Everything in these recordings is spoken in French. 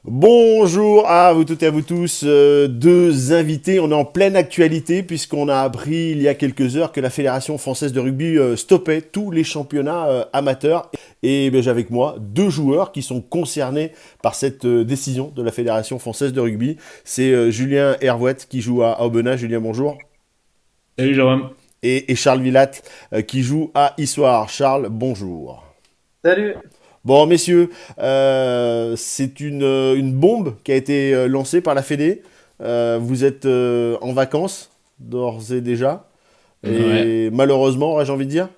Bonjour à vous toutes et à vous tous. Deux invités. On est en pleine actualité puisqu'on a appris il y a quelques heures que la Fédération française de rugby stoppait tous les championnats amateurs. Et ben, j'ai avec moi deux joueurs qui sont concernés par cette décision de la Fédération française de rugby. C'est Julien Hervouette qui joue à Aubenas. Julien, bonjour. Salut Jérôme. Et Charles Villatte qui joue à Issoire. Charles, bonjour. Salut. Bon, messieurs, c'est une bombe qui a été lancée par la Fédé. Vous êtes en vacances, d'ores et déjà. Ouais. Et malheureusement, aurais-je envie de dire.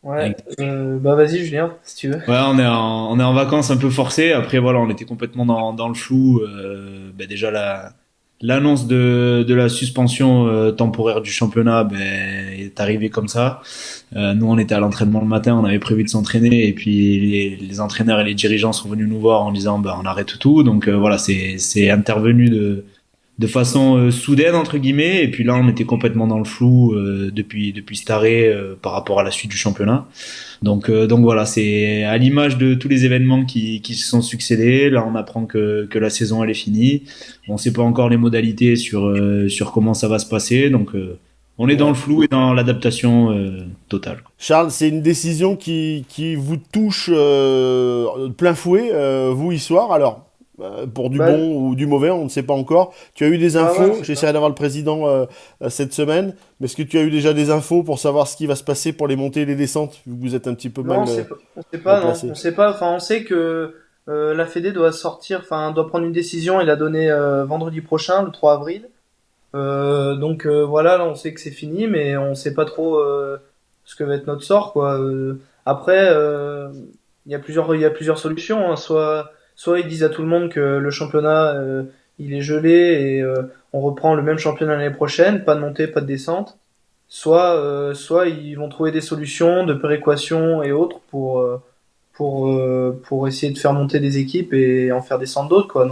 Ouais, bah vas-y Julien, si tu veux. Ouais, on est en vacances un peu forcées. Après, voilà, on était complètement dans le flou. Déjà, l'annonce de la suspension temporaire du championnat est arrivée comme ça. Nous, on était à l'entraînement le matin, on avait prévu de s'entraîner. Et puis, les entraîneurs et les dirigeants sont venus nous voir en disant, on arrête tout. Donc, voilà, c'est intervenu de façon soudaine entre guillemets, et puis là on était complètement dans le flou depuis cet arrêt par rapport à la suite du championnat. Donc voilà, c'est à l'image de tous les événements qui se sont succédés. Là on apprend que la saison elle est finie. On sait pas encore les modalités sur comment ça va se passer, donc on est dans le Ouais. flou et dans l'adaptation totale. Charles, c'est une décision qui vous touche de plein fouet, vous, Issoire. Alors, pour du Bah, bon ou du mauvais, on ne sait pas encore. Tu as eu des bah ouais, infos. c'est ça. J'essaierai d'avoir le président cette semaine. Mais est-ce que tu as eu déjà des infos pour savoir ce qui va se passer pour les montées et les descentes, vu que vous êtes un petit peu Non, mal, on sait mal pas, non, placé? on sait pas. Enfin, on sait que la Fédé doit sortir, enfin, doit prendre une décision. Il a donné vendredi prochain, le 3 avril. Voilà, là, on sait que c'est fini, mais on sait pas trop ce que va être notre sort, quoi. Après, il y a plusieurs solutions, hein. Soit ils disent à tout le monde que le championnat il est gelé et on reprend le même championnat l'année prochaine, pas de montée, pas de descente. Soit ils vont trouver des solutions de péréquation et autres pour essayer de faire monter des équipes et en faire descendre d'autres, quoi.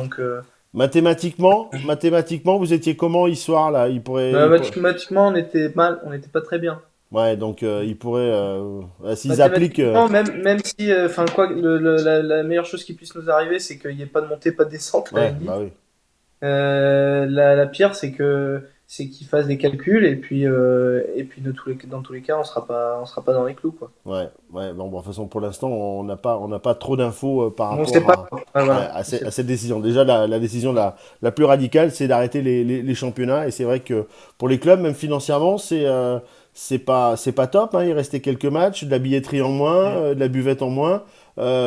Mathématiquement, vous étiez comment, Issoire, là? Mathématiquement, on n'était pas très bien. Ouais, donc il pourrait, s'ils appliquent, Mathématiquement, même si, enfin quoi, la meilleure chose qui puisse nous arriver, c'est qu'il n'y ait pas de montée, pas de descente, à la ouais, limite. bah oui. La pire, c'est qu'ils fassent des calculs et puis dans tous les cas, on sera pas dans les clous, quoi. Ouais, ouais, bon, de toute façon, pour l'instant, on n'a pas trop d'infos par On sait rapport pas. Ouais, ouais, voilà, à, on sait à pas. cette décision. Déjà, la décision la plus radicale, c'est d'arrêter les championnats. Et c'est vrai que pour les clubs, même financièrement, c'est pas top, hein. Il restait quelques matchs, de la billetterie en moins, de la buvette en moins.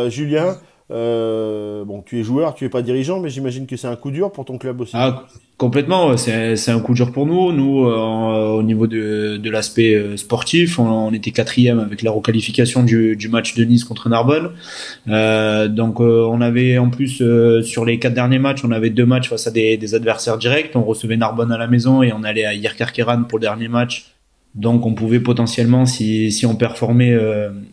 Julien, bon, tu es joueur, tu es pas dirigeant, mais j'imagine que c'est un coup dur pour ton club aussi. Ah, complètement, ouais, c'est un coup dur pour nous. Nous, au niveau de l'aspect sportif, on était quatrième avec la requalification du match de Nice contre Narbonne. On avait en plus sur les 4 derniers matchs, on avait 2 matchs face à des adversaires directs. On recevait Narbonne à la maison et on allait à Yerkarkeran pour le dernier match. Donc on pouvait potentiellement, si on performait,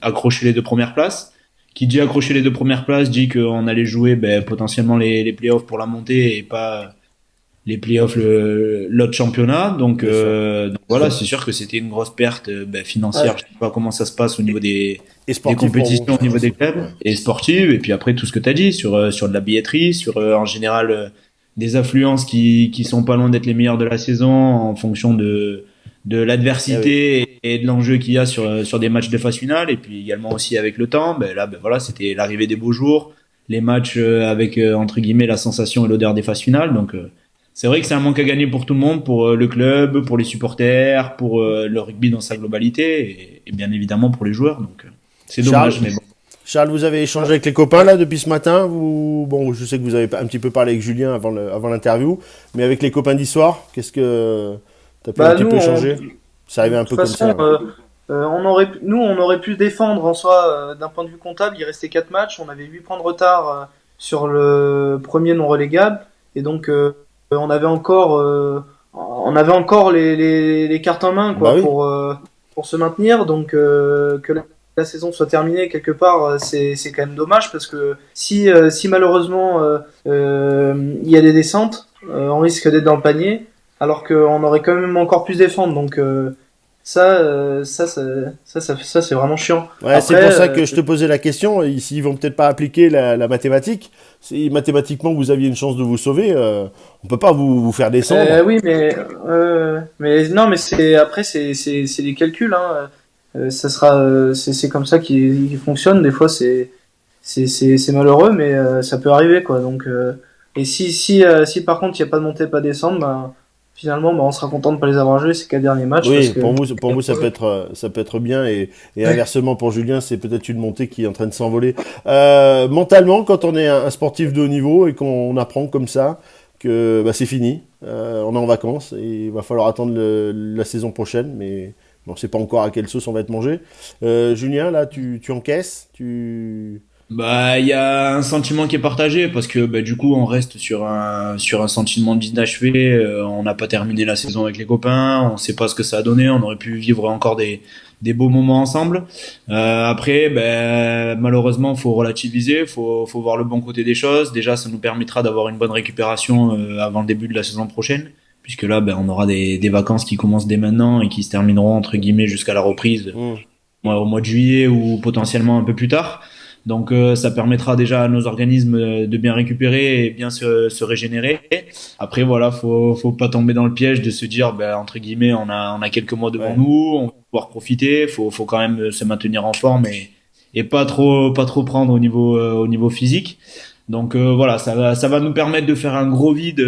accrocher les 2 premières places. Qui dit accrocher les 2 premières places dit qu'on allait jouer potentiellement les playoffs pour la montée et pas les playoffs, l'autre championnat. Donc, Bien sûr. voilà, c'est sûr que c'était une grosse perte financière. Je Ouais. sais pas comment ça se passe au niveau Et, et des sportif pour vous, compétitions, au niveau des clubs ouais. et sportives. Et puis après, tout ce que tu as dit sur de la billetterie, sur en général des affluences qui sont pas loin d'être les meilleures de la saison en fonction de Eh oui. l'adversité et de l'enjeu qu'il y a sur des matchs de phase finale. Et puis également aussi avec le temps, là, voilà, c'était l'arrivée des beaux jours, les matchs avec entre guillemets la sensation et l'odeur des phases finales. Donc c'est vrai que c'est un manque à gagner pour tout le monde, pour le club, pour les supporters, pour le rugby dans sa globalité et bien évidemment pour les joueurs. Donc c'est Charles, dommage, mais bon. Charles, vous avez échangé avec les copains là depuis ce matin. Bon, je sais que vous avez un petit peu parlé avec Julien avant l'interview, mais avec les copains d'histoire, qu'est-ce que t'as pu un Bah petit nous, peu échanger? C'est de arrivé un toute peu comme façon, ça. Ouais. nous, on aurait pu défendre en soi d'un point de vue comptable. Il restait 4 matchs, on avait 8 points de retard sur le premier non relégable, et donc on avait encore les cartes en main Bah quoi oui, pour se maintenir. Donc que la saison soit terminée quelque part, c'est quand même dommage parce que si malheureusement il y a des descentes, on risque d'être dans le panier, alors qu'on aurait quand même encore pu se défendre. Donc Ça, c'est vraiment chiant. Ouais, c'est Après, pour ça que je te posais la question. Ici, ils vont peut-être pas appliquer la mathématique. Si mathématiquement vous aviez une chance de vous sauver, on peut pas vous faire descendre. oui, mais non, mais c'est des calculs, hein. C'est comme ça qu'il fonctionne. Des fois, c'est malheureux, mais ça peut arriver, quoi. Donc, et si par contre il n'y a pas de montée, pas de descente, ben, finalement, ben, on sera content de pas les avoir joués ces 4 derniers matchs parce Oui, que. pour vous, ça peut être bien et Ouais. inversement pour Julien, c'est peut-être une montée qui est en train de s'envoler. Mentalement, quand on est un sportif de haut niveau et qu'on apprend comme ça que bah, c'est fini, on est en vacances et il va falloir attendre la saison prochaine, mais bon, on sait pas encore à quelle sauce on va être mangé. Julien, là, tu encaisses, tu. Bah, il y a un sentiment qui est partagé parce que bah, du coup, on reste sur un sentiment d'inachevé. On n'a pas terminé la saison avec les copains. On sait pas ce que ça a donné. On aurait pu vivre encore des beaux moments ensemble. Après, ben, malheureusement, faut relativiser. Faut voir le bon côté des choses. Déjà, ça nous permettra d'avoir une bonne récupération avant le début de la saison prochaine, puisque là, ben, on aura des vacances qui commencent dès maintenant et qui se termineront entre guillemets jusqu'à la reprise Hmm. au mois de juillet ou potentiellement un peu plus tard. Donc ça permettra déjà à nos organismes de bien récupérer et bien se régénérer. Après voilà, faut pas tomber dans le piège de se dire ben, entre guillemets on a quelques mois devant Ouais. nous, on va pouvoir profiter. Faut quand même se maintenir en forme et pas trop prendre au niveau physique. Donc voilà, ça va nous permettre de faire un gros vide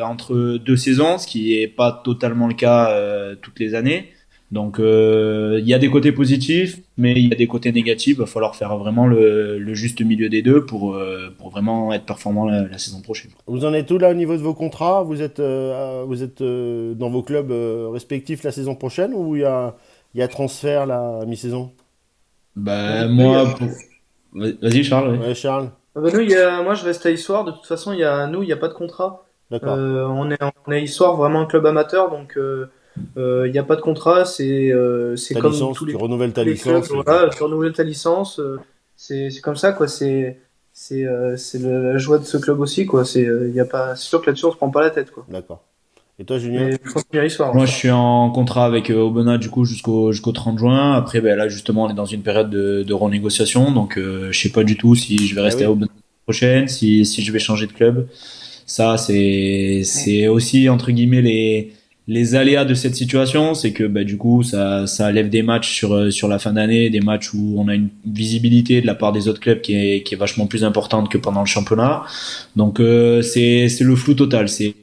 entre deux saisons, ce qui est pas totalement le cas toutes les années. Donc il y a des côtés positifs, mais il y a des côtés négatifs. Il va falloir faire vraiment le juste milieu des deux pour vraiment être performant la saison prochaine. Vous en êtes où là au niveau de vos contrats? Vous êtes dans vos clubs respectifs la saison prochaine ou il y a transfert là, à mi-saison? Bah Nous, il y a- moi, vas-y Charles. Ouais, Charles, moi, je reste à Issoire. De toute façon, il y a pas de contrat. d'accord. On est à Issoire, vraiment un club amateur, donc il n'y a pas de contrat. C'est Ta comme licence, tu renouvelles ta tous les clubs. licence. Voilà, tu renouvelles ta licence. C'est comme ça, quoi. C'est la joie de ce club aussi, quoi. Il y a pas, c'est sûr que là-dessus, on se prend pas la tête, quoi. D'accord. Et toi, Julien? Mais je continue à Issoire, Moi, ouais. je suis en contrat avec Aubenas du coup jusqu'au 30 juin. Après, ben là justement, on est dans une période de renégociation, donc je sais pas du tout si je vais Ah rester à oui. Aubenas l'année prochaine, si je vais changer de club. Ça, c'est aussi entre guillemets les aléas de cette situation, c'est que bah, du coup ça lève des matchs sur la fin d'année, des matchs où on a une visibilité de la part des autres clubs qui est vachement plus importante que pendant le championnat. Donc c'est le flou total, c'est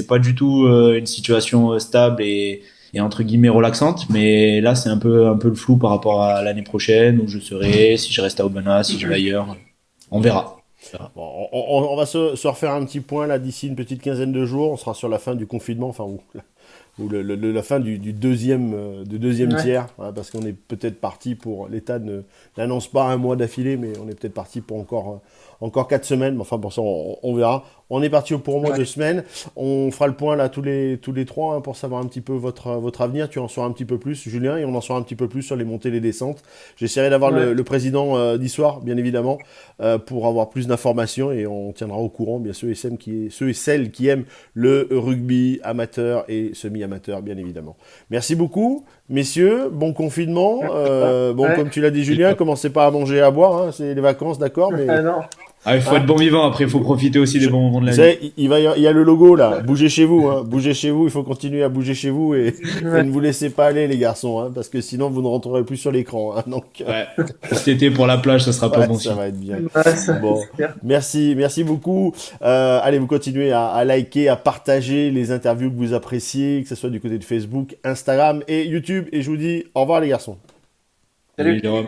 pas du tout une situation stable et entre guillemets relaxante, mais là c'est un peu le flou par rapport à l'année prochaine où je serai, si je reste à Aubenas, si je vais ailleurs, on verra. Bon, on va se refaire un petit point là d'ici une petite quinzaine de jours. On sera sur la fin du confinement, enfin, ou la fin du deuxième Ouais. tiers, voilà, parce qu'on est peut-être parti pour. L'État n'annonce pas un mois d'affilée, mais on est peut-être parti pour encore 4 semaines. Mais enfin, pour ça, on verra. On est parti pour au moins Ouais. 2 semaines. On fera le point là tous les trois hein, pour savoir un petit peu votre avenir. Tu en sauras un petit peu plus, Julien, et on en saura un petit peu plus sur les montées et les descentes. J'essaierai d'avoir Ouais. le président d'Issoire, bien évidemment, pour avoir plus d'informations et on tiendra au courant, bien ceux et celles qui aiment le rugby amateur et semi-amateur, bien évidemment. Merci beaucoup, messieurs. Bon confinement. Bon, Ouais. comme tu l'as dit, Julien, commencez pas à manger et à boire. Hein, c'est les vacances, d'accord, mais Ah non. Ah, il faut hein, être bon vivant, après il faut profiter aussi des je- bons moments de vous la vie. savez, il y a le logo là. Bougez chez vous, hein. Bougez chez vous. Il faut continuer à bouger chez vous et Ouais. ne vous laissez pas aller, les garçons, hein, parce que sinon vous ne rentrerez plus sur l'écran. Hein, donc, Ouais. Cet été pour la plage, ça sera pas ouais, bon ça signe. va être bien. Ouais, ça, Bon, c'est clair. merci beaucoup. Allez, vous continuez à liker, à partager les interviews que vous appréciez, que ce soit du côté de Facebook, Instagram et YouTube. Et je vous dis au revoir les garçons. Salut Salut. Jérôme.